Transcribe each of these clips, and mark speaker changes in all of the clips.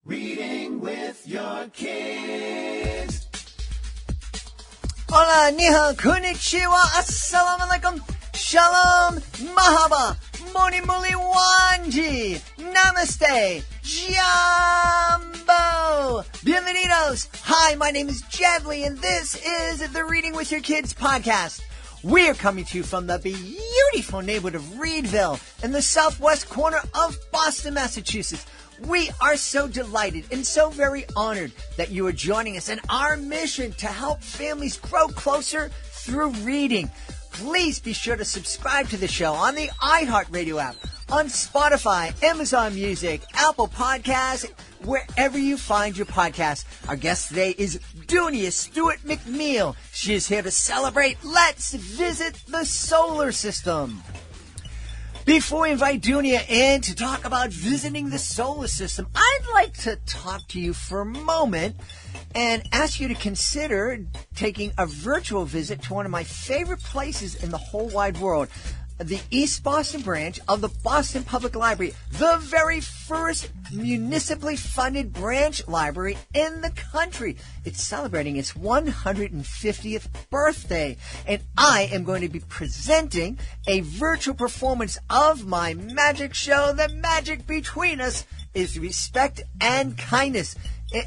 Speaker 1: Reading with your kids.
Speaker 2: Hola, ni hao, konnichiwa, assalamu alaikum, shalom, mahaba, moni muli wanji, namaste, jambo, bienvenidos. Hi, my name is Jadley, and this is the Reading with Your Kids podcast. We're coming to you from the beautiful neighborhood of Reedville in the southwest corner of Boston, Massachusetts. We are so delighted and so very honored that you are joining us in our mission to help families grow closer through reading. Please be sure to subscribe to the show on the iHeartRadio app, on Spotify, Amazon Music, Apple Podcasts, wherever you find your podcasts. Our guest today is Dounia Stewart McMeel. She is here to celebrate Let's Visit the Solar System. Before we invite Dounia in to talk about visiting the solar system, I'd like to talk to you for a moment and ask you to consider taking a virtual visit to one of my favorite places in the whole wide world, the East Boston branch of the Boston Public Library, the very first municipally funded branch library in the country. It's celebrating its 150th birthday, and I am going to be presenting a virtual performance of my magic show. The magic between us is respect and kindness,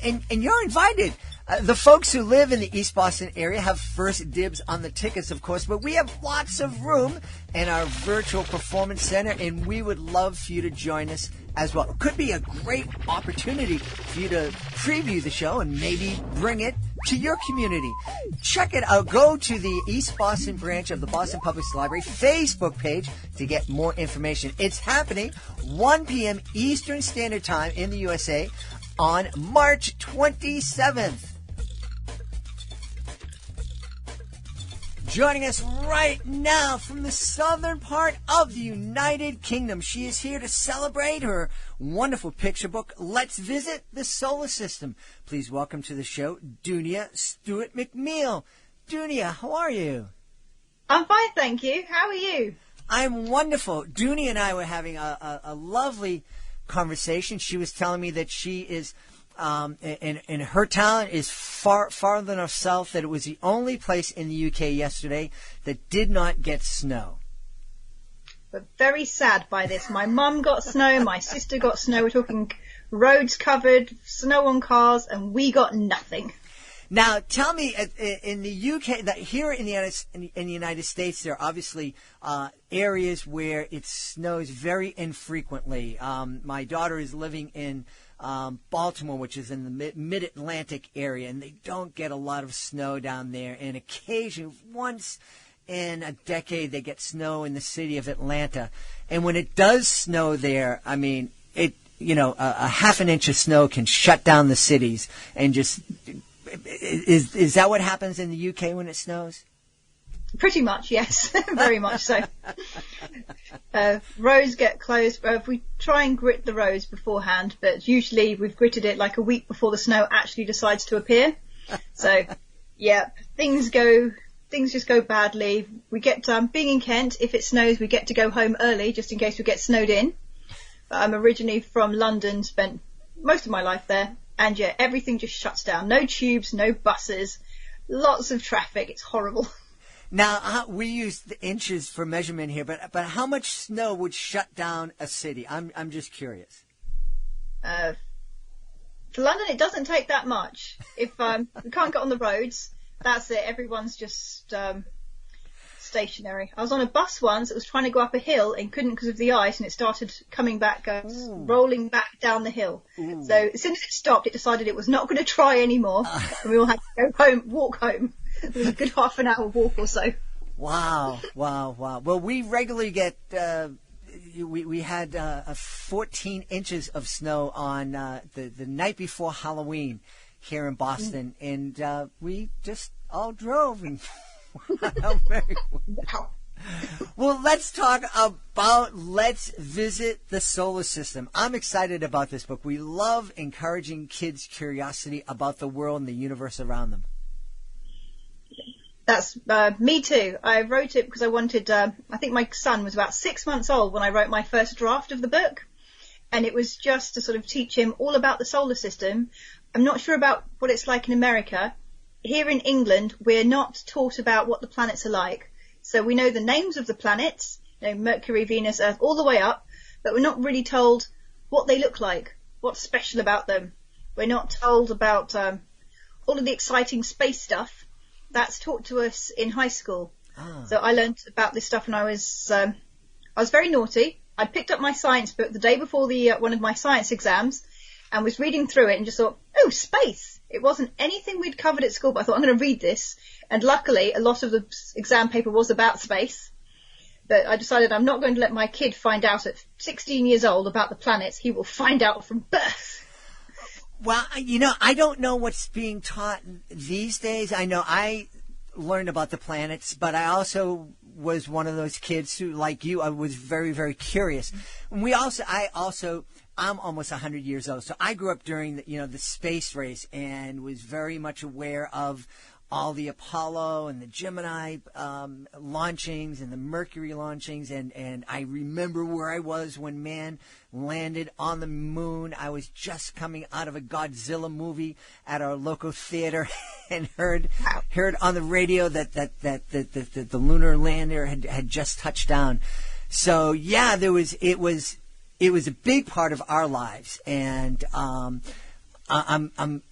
Speaker 2: and you're invited. The folks who live in the East Boston area have first dibs on the tickets, of course, but we have lots of room in our virtual performance center, and we would love for you to join us as well. It could be a great opportunity for you to preview the show and maybe bring it to your community. Check it out. Go to the East Boston branch of the Boston Public Library Facebook page to get more information. It's happening 1 p.m. Eastern Standard Time in the USA on March 27th. Joining us right now from the southern part of the United Kingdom, she is here to celebrate her wonderful picture book, Let's Visit the Solar System. Please welcome to the show, Dounia Stewart McMeel. Dounia, how are you?
Speaker 3: I'm fine, thank you. How are you?
Speaker 2: I'm wonderful. Dounia and I were having a lovely conversation. She was telling me that she is... and her town is farther enough south that it was the only place in the UK yesterday that did not get snow.
Speaker 3: But very sad by this. My mum got snow, my sister got snow. We're talking roads covered, snow on cars, and we got nothing.
Speaker 2: Now, tell me, in the UK, that here in the United States, there are obviously areas where it snows very infrequently. My daughter is living in Baltimore, which is in the mid-Atlantic area, and they don't get a lot of snow down there. And occasionally, once in a decade, they get snow in the city of Atlanta. And when it does snow there, I mean, a half an inch of snow can shut down the cities. And just is that what happens in the UK when it snows?
Speaker 3: Pretty much, yes. Very much so. Roads get closed. We try and grit the roads beforehand, but usually we've gritted it like a week before the snow actually decides to appear. So, yeah, things just go badly. We get, being in Kent, if it snows, we get to go home early just in case we get snowed in. But I'm originally from London, spent most of my life there, and yeah, everything just shuts down. No tubes, no buses, lots of traffic. It's horrible.
Speaker 2: Now, we use the inches for measurement here, but how much snow would shut down a city? I'm just curious.
Speaker 3: For London, it doesn't take that much. If we can't get on the roads, that's it. Everyone's just stationary. I was on a bus once that was trying to go up a hill and couldn't because of the ice, and it started coming back, rolling back down the hill. Ooh. So as soon as it stopped, it decided it was not going to try anymore, and we all had to go home, walk home. It was a good half an hour walk or so.
Speaker 2: Wow. Well, we regularly get, we had 14 inches of snow on the night before Halloween here in Boston, and we just all drove. And well, let's talk about Let's Visit the Solar System. I'm excited about this book. We love encouraging kids' curiosity about the world and the universe around them.
Speaker 3: That's me too. I wrote it because I wanted, I think my son was about 6 months old when I wrote my first draft of the book. and it was just to sort of teach him all about the solar system. I'm not sure about what it's like in America. Here in England, we're not taught about what the planets are like. So we know the names of the planets, Mercury, Venus, Earth, all the way up, but we're not really told what they look like, what's special about them. We're not told about all of the exciting space stuff that's taught to us in high school. So I learned about this stuff when I was very naughty. I picked up my science book the day before one of my science exams and was reading through it and just thought, oh, space. It wasn't anything we'd covered at school, but I thought, I'm going to read this. And luckily, a lot of the exam paper was about space. But I decided I'm not going to let my kid find out at 16 years old about the planets. He will find out from birth.
Speaker 2: Well, I don't know what's being taught these days. I know I learned about the planets, but I also was one of those kids who, like you, I was very, very curious. And I'm almost 100 years old, so I grew up during the space race and was very much aware of all the Apollo and the Gemini launchings and the Mercury launchings, and I remember where I was when man landed on the moon. I was just coming out of a Godzilla movie at our local theater and heard on the radio that the lunar lander had just touched down. So yeah, it was a big part of our lives, and I'm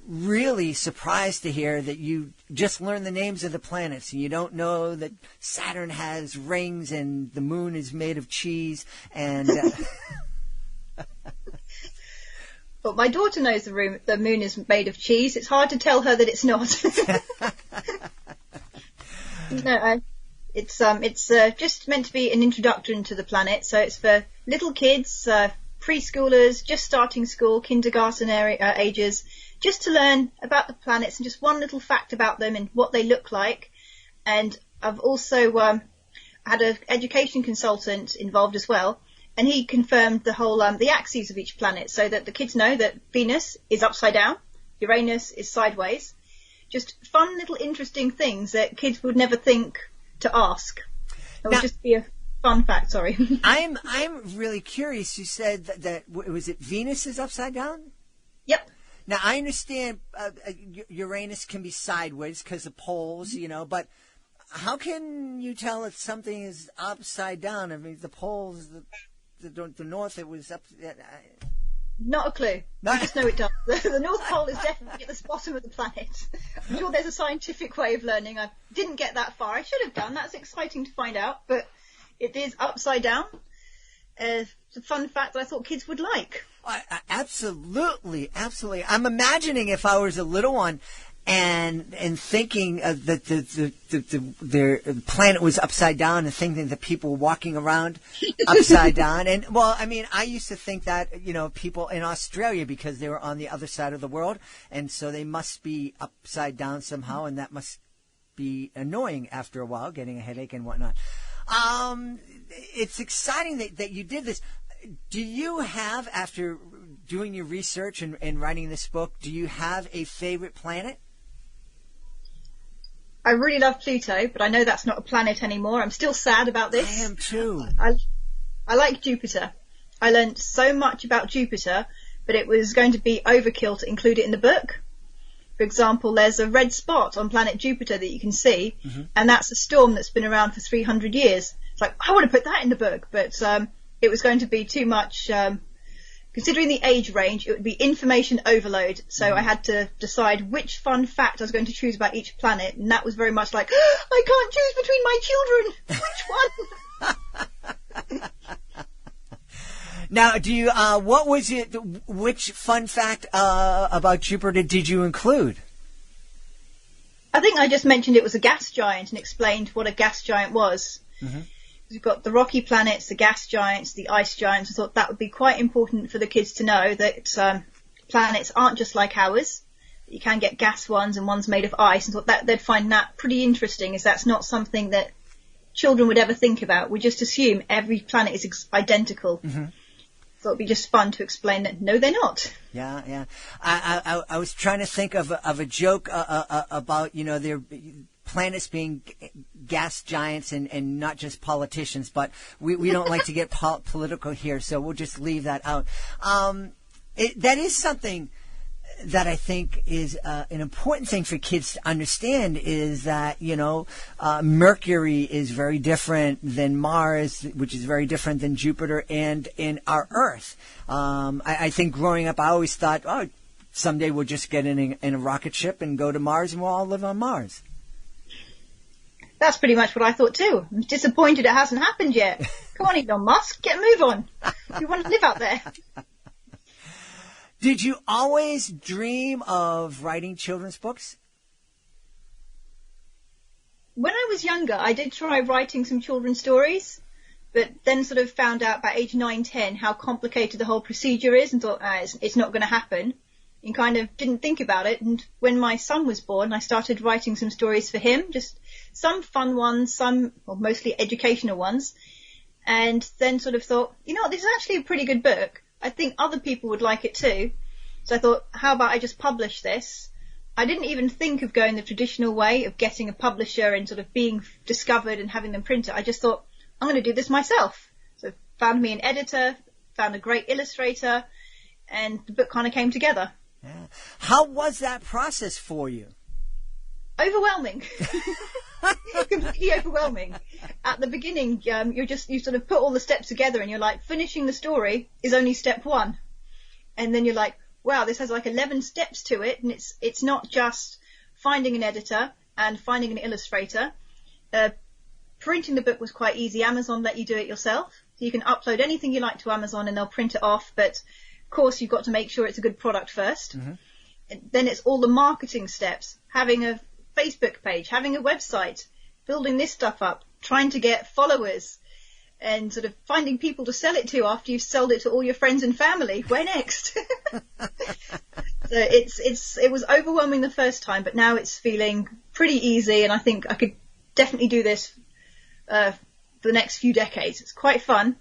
Speaker 2: really surprised to hear that you just learned the names of the planets and you don't know that Saturn has rings and the moon is made of cheese and
Speaker 3: But my daughter knows the moon is made of cheese. It's hard to tell her that it's not. No, it's just meant to be an introduction to the planet. So it's for little kids, preschoolers, just starting school, kindergarten ages, just to learn about the planets and just one little fact about them and what they look like. And I've also had an education consultant involved as well, and he confirmed the whole the axes of each planet, so that the kids know that Venus is upside down, Uranus is sideways. Just fun little interesting things that kids would never think to ask. It would just be a fun fact. Sorry.
Speaker 2: I'm really curious. You said that was it Venus is upside down?
Speaker 3: Yep.
Speaker 2: Now, I understand Uranus can be sideways because of poles, but how can you tell if something is upside down? I mean, the poles, the north, it was up.
Speaker 3: Not a clue. I just know it does. The North Pole is definitely at the bottom of the planet. I'm sure there's a scientific way of learning. I didn't get that far. I should have done. That's exciting to find out, but it is upside down. It's a fun fact that I thought kids would like.
Speaker 2: Absolutely. I'm imagining if I was a little one and thinking that the planet was upside down and thinking that people were walking around upside down. And, well, I mean, I used to think that, people in Australia, because they were on the other side of the world, and so they must be upside down somehow, and that must be annoying after a while, getting a headache and whatnot. It's exciting that you did this. Do you have, after doing your research and writing this book, do you have a favorite planet?
Speaker 3: I really love Pluto, but I know that's not a planet anymore. I'm still sad about this.
Speaker 2: I am too.
Speaker 3: I like Jupiter. I learned so much about Jupiter, but it was going to be overkill to include it in the book. For example, there's a red spot on planet Jupiter that you can see, and that's a storm that's been around for 300 years. It's like, I want to put that in the book, but it was going to be too much. Considering the age range, it would be information overload. So I had to decide which fun fact I was going to choose about each planet, and that was very much like, I can't choose between my children. Which one?
Speaker 2: Now, do you? What was it? Which fun fact about Jupiter did you include?
Speaker 3: I think I just mentioned it was a gas giant and explained what a gas giant was. We've got the rocky planets, the gas giants, the ice giants. I thought that would be quite important for the kids to know that planets aren't just like ours. You can get gas ones and ones made of ice. I thought that they'd find that pretty interesting, as that's not something that children would ever think about. We just assume every planet is identical. So it'd be just fun to explain that no, they're not.
Speaker 2: Yeah. I was trying to think of a joke about planets being gas giants and not just politicians, but we don't like to get political here, so we'll just leave that out. That is something that I think is an important thing for kids to understand, is that, Mercury is very different than Mars, which is very different than Jupiter and in our Earth. I think growing up, I always thought, someday we'll just get in a rocket ship and go to Mars and we'll all live on Mars.
Speaker 3: That's pretty much what I thought too. I'm disappointed it hasn't happened yet. Come on, Elon Musk, get a move on. You want to live out there.
Speaker 2: Did you always dream of writing children's books?
Speaker 3: When I was younger, I did try writing some children's stories, but then sort of found out by age 9, 10 how complicated the whole procedure is and thought, it's not going to happen, and kind of didn't think about it. And when my son was born, I started writing some stories for him, just some fun ones, mostly educational ones, and then sort of thought, this is actually a pretty good book. I think other people would like it too. So I thought, how about I just publish this? I didn't even think of going the traditional way of getting a publisher and sort of being discovered and having them print it. I just thought, I'm going to do this myself. So found me an editor, found a great illustrator, and the book kind of came together.
Speaker 2: Yeah. How was that process for you?
Speaker 3: Overwhelming. Completely overwhelming. At the beginning, you sort of put all the steps together and you're like, finishing the story is only step 1. And then you're like, wow, this has like 11 steps to it. And it's not just finding an editor and finding an illustrator. Printing the book was quite easy. Amazon let you do it yourself. So you can upload anything you like to Amazon and they'll print it off. But of course, you've got to make sure it's a good product first. Mm-hmm. And then it's all the marketing steps, having a Facebook page, having a website, building this stuff up, trying to get followers, and sort of finding people to sell it to after you've sold it to all your friends and family. Where next? So it was overwhelming the first time, but now it's feeling pretty easy, and I think I could definitely do this for the next few decades. It's quite fun.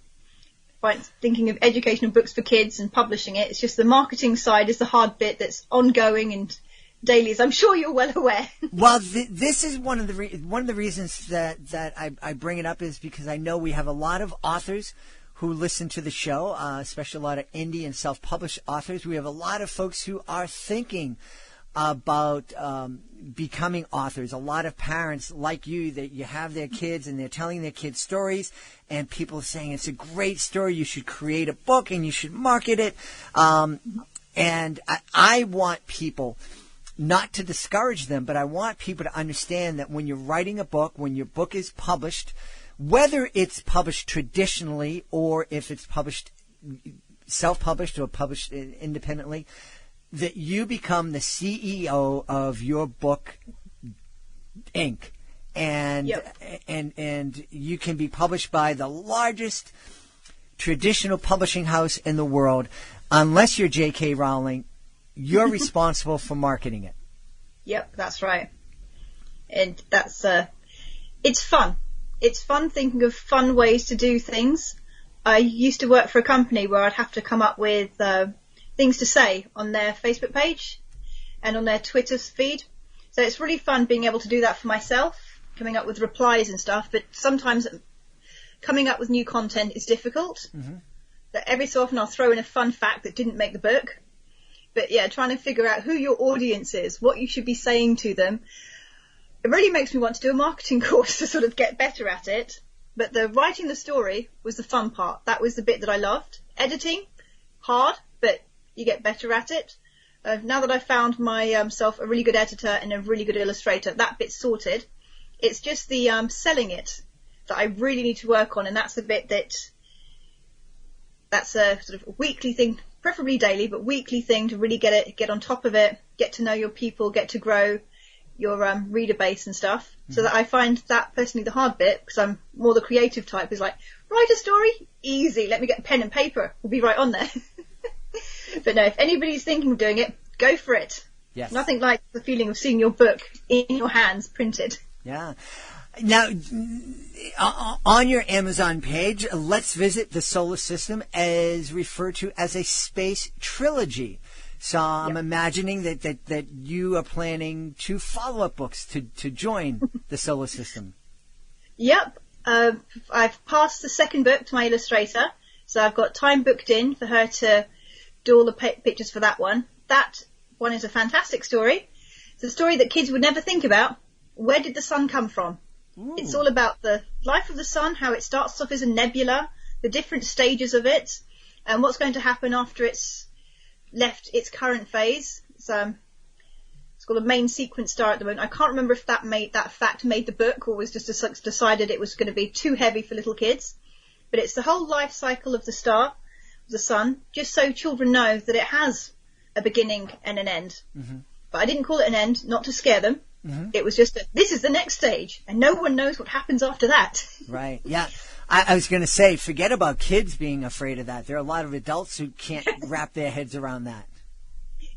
Speaker 3: Thinking of educational books for kids and publishing it. It's just the marketing side is the hard bit that's ongoing and daily, as I'm sure you're well aware.
Speaker 2: Well, this is one of the reasons that I bring it up, is because I know we have a lot of authors who listen to the show, especially a lot of indie and self-published authors. We have a lot of folks who are thinking about becoming authors. A lot of parents like you, that you have their kids and they're telling their kids stories, and people are saying it's a great story, you should create a book and you should market it. And I want people, not to discourage them, but I want people to understand that when you're writing a book, when your book is published, whether it's published traditionally or if it's published self-published or published independently, that you become the CEO of your book, Inc. And
Speaker 3: yep.
Speaker 2: and you can be published by the largest traditional publishing house in the world. Unless you're J.K. Rowling, you're responsible for marketing it.
Speaker 3: Yep, that's right. And that's it's fun. It's fun thinking of fun ways to do things. I used to work for a company where I'd have to come up with things to say on their Facebook page and on their Twitter feed. So it's really fun being able to do that for myself, coming up with replies and stuff, but sometimes coming up with new content is difficult. Mm-hmm. That every so often I'll throw in a fun fact that didn't make the book. But yeah, trying to figure out who your audience is, what you should be saying to them. It really makes me want to do a marketing course to sort of get better at it. But the writing the story was the fun part. That was the bit that I loved. Editing, hard, but you get better at it. Now that I've found myself a really good editor and a really good illustrator, that bit's sorted. It's just the selling it that I really need to work on, and that's the bit that's a sort of a weekly thing, preferably daily, but weekly thing to really get on top of it, get to know your people, get to grow your reader base and stuff. Mm-hmm. So that I find that personally the hard bit, because I'm more the creative type, is like, write a story? Easy. Let me get a pen and paper. We'll be right on there. But no, if anybody's thinking of doing it, go for it.
Speaker 2: Yes.
Speaker 3: Nothing like the feeling of seeing your book in your hands printed.
Speaker 2: Yeah. Now, on your Amazon page, let's visit the solar system as referred to as a space trilogy. So I'm imagining that you are planning 2 follow-up books to join the solar system.
Speaker 3: Yep. I've passed the second book to my illustrator, so I've got time booked in for her to do all the pictures for that one. That one is a fantastic story. It's a story that kids would never think about. Where did the sun come from? Ooh. It's all about the life of the sun, how it starts off as a nebula, the different stages of it, and what's going to happen after it's left its current phase. It's called a main sequence star at the moment. I can't remember if that fact made the book or was just decided it was going to be too heavy for little kids. But it's the whole life cycle of the star, the sun, just so children know that it has a beginning and an end. Mm-hmm. But I didn't call it an end, not to scare them. Mm-hmm. It was just that this is the next stage, and no one knows what happens after that.
Speaker 2: Right, yeah. I was going to say, forget about kids being afraid of that. There are a lot of adults who can't wrap their heads around that.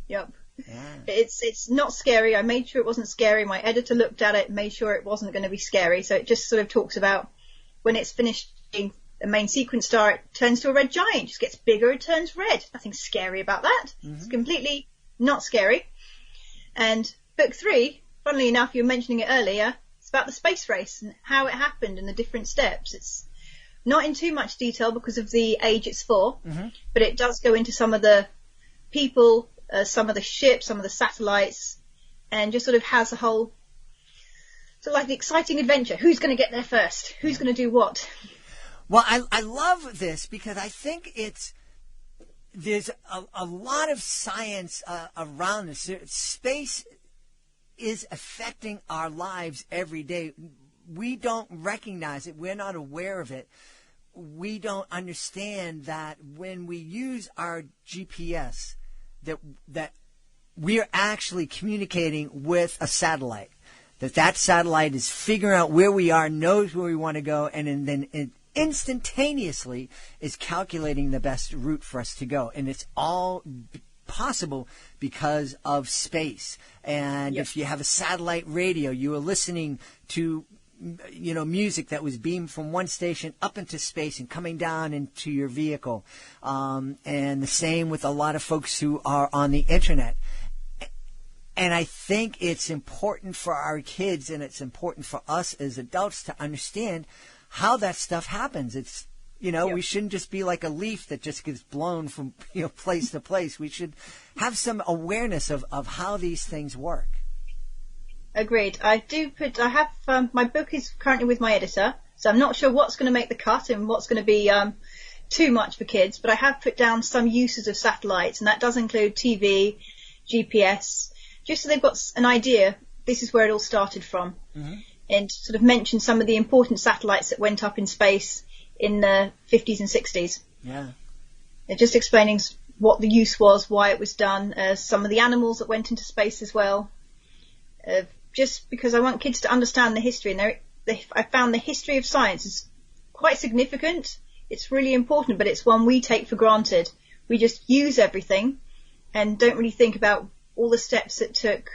Speaker 3: Yep.
Speaker 2: Yeah.
Speaker 3: It's not scary. I made sure it wasn't scary. My editor looked at it and made sure it wasn't going to be scary. So it just sort of talks about when it's finished being the main sequence star, it turns to a red giant. It just gets bigger, it turns red. Nothing scary about that. Mm-hmm. It's completely not scary. And book 3, funnily enough, you were mentioning it earlier, it's about the space race and how it happened and the different steps. It's not in too much detail because of the age it's for, mm-hmm. but it does go into some of the people, some of the ships, some of the satellites, and just sort of has a whole, sort of like the exciting adventure. Who's going to get there first? Who's going to do what?
Speaker 2: Well, I love this because I think there's a lot of science around this. Space is affecting our lives every day. We don't recognize it. We're not aware of it. We don't understand that when we use our GPS, that we are actually communicating with a satellite. That satellite is figuring out where we are, knows where we want to go, and then it instantaneously is calculating the best route for us to go. And it's all possible because of space. And if you have a satellite radio, you are listening to music that was beamed from one station up into space and coming down into your vehicle. And the same with a lot of folks who are on the internet. And I think it's important for our kids and it's important for us as adults to understand how that stuff happens. It's, we shouldn't just be like a leaf that just gets blown from, place to place. We should have some awareness of how these things work.
Speaker 3: Agreed. I have, my book is currently with my editor, so I'm not sure what's going to make the cut and what's going to be too much for kids, but I have put down some uses of satellites, and that does include TV, GPS, just so they've got an idea, this is where it all started from, mm-hmm. and sort of mention some of the important satellites that went up in space in the 50s and 60s.
Speaker 2: Yeah.
Speaker 3: They're just explaining what the use was, why it was done, some of the animals that went into space as well. Just because I want kids to understand the history, and I found the history of science is quite significant. It's really important, but it's one we take for granted. We just use everything and don't really think about all the steps it took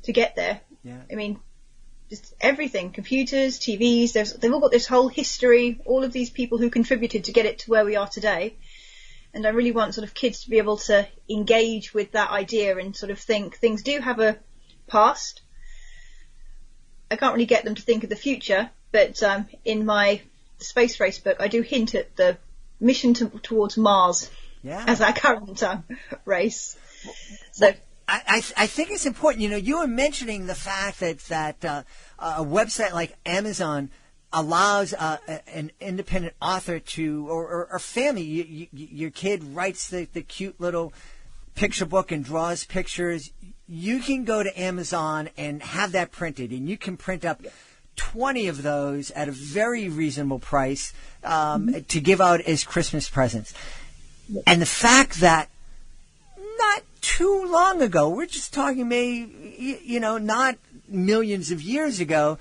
Speaker 3: to get there.
Speaker 2: Yeah.
Speaker 3: I mean, just everything, computers, TVs, they've all got this whole history, all of these people who contributed to get it to where we are today. And I really want sort of kids to be able to engage with that idea and sort of think things do have a past. I can't really get them to think of the future, but in my space race book, I do hint at the mission towards Mars as our current race. So
Speaker 2: I think it's important. You were mentioning the fact that a website like Amazon allows an independent author to, or family, your kid writes the cute little picture book and draws pictures. You can go to Amazon and have that printed, and you can print up 20 of those at a very reasonable price to give out as Christmas presents. And the fact that not too long ago, we're just talking maybe, not millions of years ago,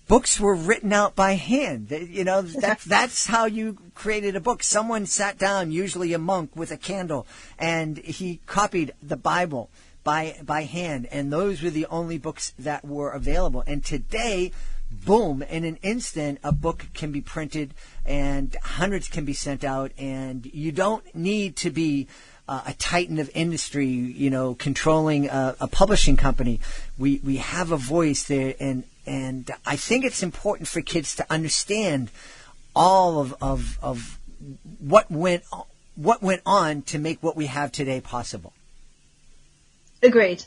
Speaker 2: books were written out by hand. That's how you created a book. Someone sat down, usually a monk with a candle, and he copied the Bible by hand, and those were the only books that were available. And today, boom, in an instant, a book can be printed and hundreds can be sent out, and you don't need to be a titan of industry, controlling a publishing company. We have a voice there, and I think it's important for kids to understand all of what went on to make what we have today possible.
Speaker 3: Agreed.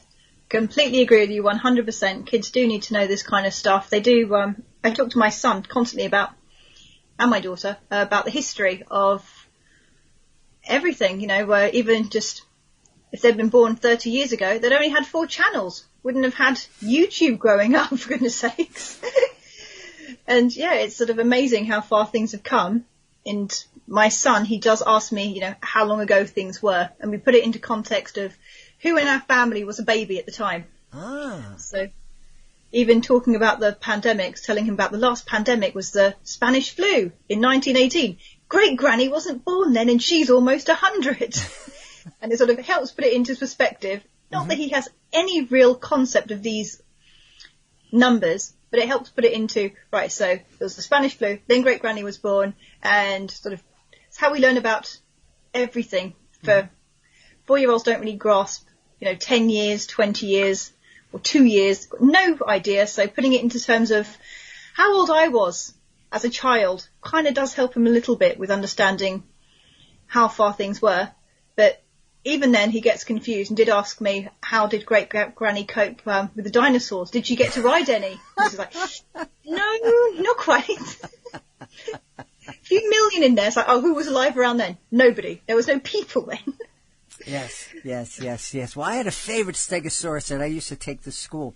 Speaker 3: Completely agree with you 100%. Kids do need to know this kind of stuff. They do. I talk to my son constantly about, and my daughter, about the history of everything, where even just if they'd been born 30 years ago, they'd only had 4 channels. Wouldn't have had YouTube growing up, for goodness sakes. And yeah, it's sort of amazing how far things have come. And my son, he does ask me, how long ago things were. And we put it into context of who in our family was a baby at the time. So even talking about the pandemics, telling him about the last pandemic was the Spanish flu in 1918. Great granny wasn't born then and she's almost 100. And it sort of helps put it into perspective. Not that he has any real concept of these numbers, but it helps put it into, right, so there was the Spanish flu, then great granny was born, and sort of it's how we learn about everything. For 4-year-olds don't really grasp, 10 years, 20 years, or 2 years, no idea. So putting it into terms of how old I was as a child kind of does help him a little bit with understanding how far things were. But even then he gets confused and did ask me, how did great granny cope with the dinosaurs? Did she get to ride any? And he's like, no, not quite. A few million in there. It's like, oh, who was alive around then? Nobody. There was no people then.
Speaker 2: Yes. Well, I had a favorite stegosaurus that I used to take to school.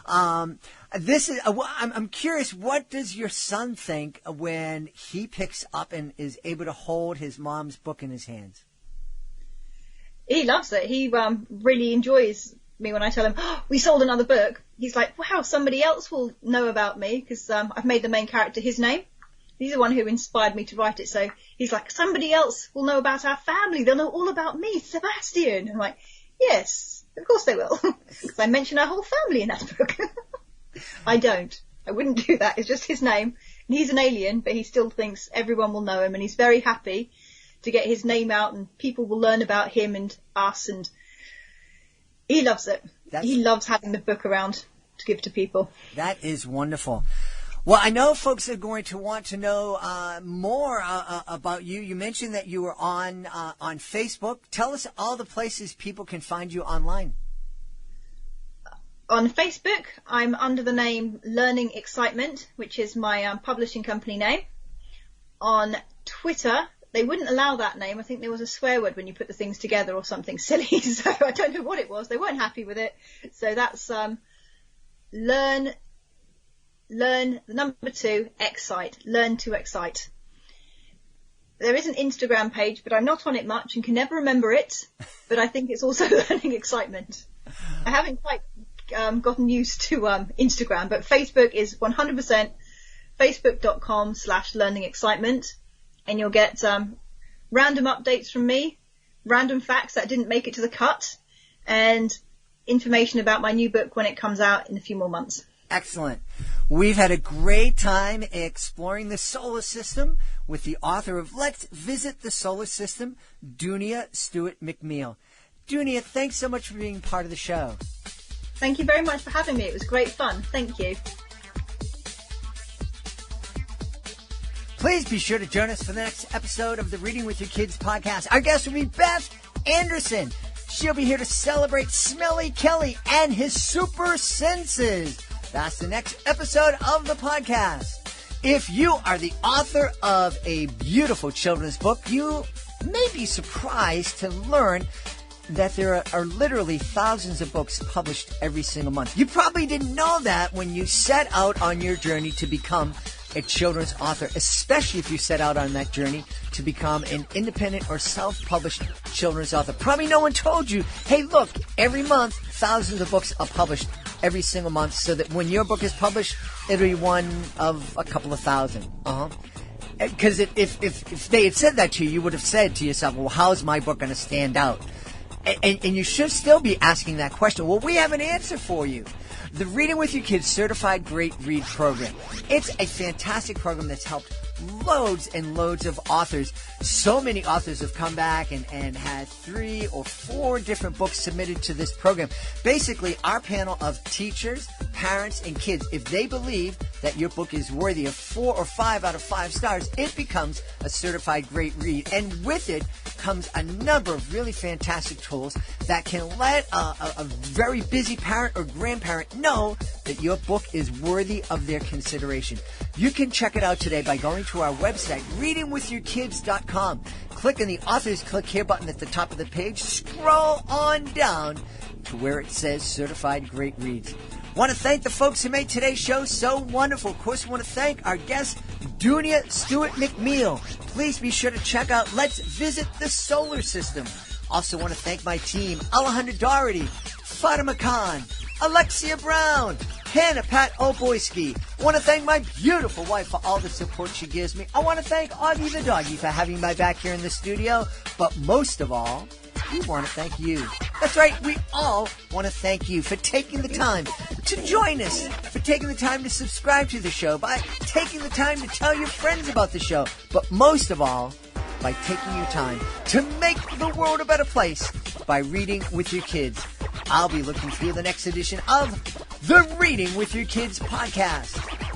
Speaker 2: I'm curious, what does your son think when he picks up and is able to hold his mom's book in his hands?
Speaker 3: He loves it. He really enjoys me when I tell him, oh, we sold another book. He's like, wow, somebody else will know about me because I've made the main character his name. He's the one who inspired me to write it. So he's like, somebody else will know about our family. They'll know all about me, Sebastian. I'm like, yes, of course they will. Because I mention our whole family in that book. I don't. I wouldn't do that. It's just his name. And he's an alien, but he still thinks everyone will know him. And he's very happy to get his name out and people will learn about him and us. And he loves it. He loves having the book around to give to people.
Speaker 2: That is wonderful. Well, I know folks are going to want to know more about you. You mentioned that you were on Facebook. Tell us all the places people can find you online.
Speaker 3: On Facebook, I'm under the name Learning Excitement, which is my publishing company name. On Twitter, they wouldn't allow that name. I think there was a swear word when you put the things together or something silly. So I don't know what it was. They weren't happy with it. So that's Learn the number 2, Excite. Learn to Excite. There is an Instagram page, but I'm not on it much and can never remember it. But I think it's also Learning Excitement. I haven't quite gotten used to Instagram, but Facebook is 100% facebook.com/learning excitement. And you'll get random updates from me, random facts that didn't make it to the cut, and information about my new book when it comes out in a few more months.
Speaker 2: Excellent. We've had a great time exploring the solar system with the author of Let's Visit the Solar System, Dounia Stewart McMeel. Dounia, thanks so much for being part of the show.
Speaker 3: Thank you very much for having me. It was great fun. Thank you.
Speaker 2: Please be sure to join us for the next episode of the Reading with Your Kids podcast. Our guest will be Beth Anderson. She'll be here to celebrate Smelly Kelly and his super senses. That's the next episode of the podcast. If you are the author of a beautiful children's book, you may be surprised to learn that there are literally thousands of books published every single month. You probably didn't know that when you set out on your journey to become a children's author, especially if you set out on that journey to become an independent or self-published children's author. Probably no one told you, hey, look, every month, thousands of books are published every single month, so that when your book is published, it'll be one of a couple of thousand. Because if they had said that to you, you would have said to yourself, well, how is my book going to stand out? And you should still be asking that question. Well, we have an answer for you. The Reading with Your Kids Certified Great Read Program. It's a fantastic program that's helped loads and loads of authors. So many authors have come back and had 3 or 4 different books submitted to this program. Basically, our panel of teachers, parents, and kids, if they believe that your book is worthy of 4 or 5 out of 5 stars, it becomes a certified great read. And with it comes a number of really fantastic tools that can let a very busy parent or grandparent know that your book is worthy of their consideration. You can check it out today by going to our website, readingwithyourkids.com. Click on the Authors Click Here button at the top of the page. Scroll on down to where it says Certified Great Reads. Want to thank the folks who made today's show so wonderful. Of course, we want to thank our guest, Dounia Stewart McMeel. Please be sure to check out Let's Visit the Solar System. Also want to thank my team, Alejandra Doherty, Fatima Khan, Alexia Brown, Hannah Pat Oboyski. I want to thank my beautiful wife for all the support she gives me. I want to thank Augie the doggy for having my back here in the studio. But most of all, we want to thank you. That's right, we all want to thank you for taking the time to join us, for taking the time to subscribe to the show, by taking the time to tell your friends about the show, but most of all, by taking your time to make the world a better place by reading with your kids. I'll be looking for you the next edition of the Reading with Your Kids podcast.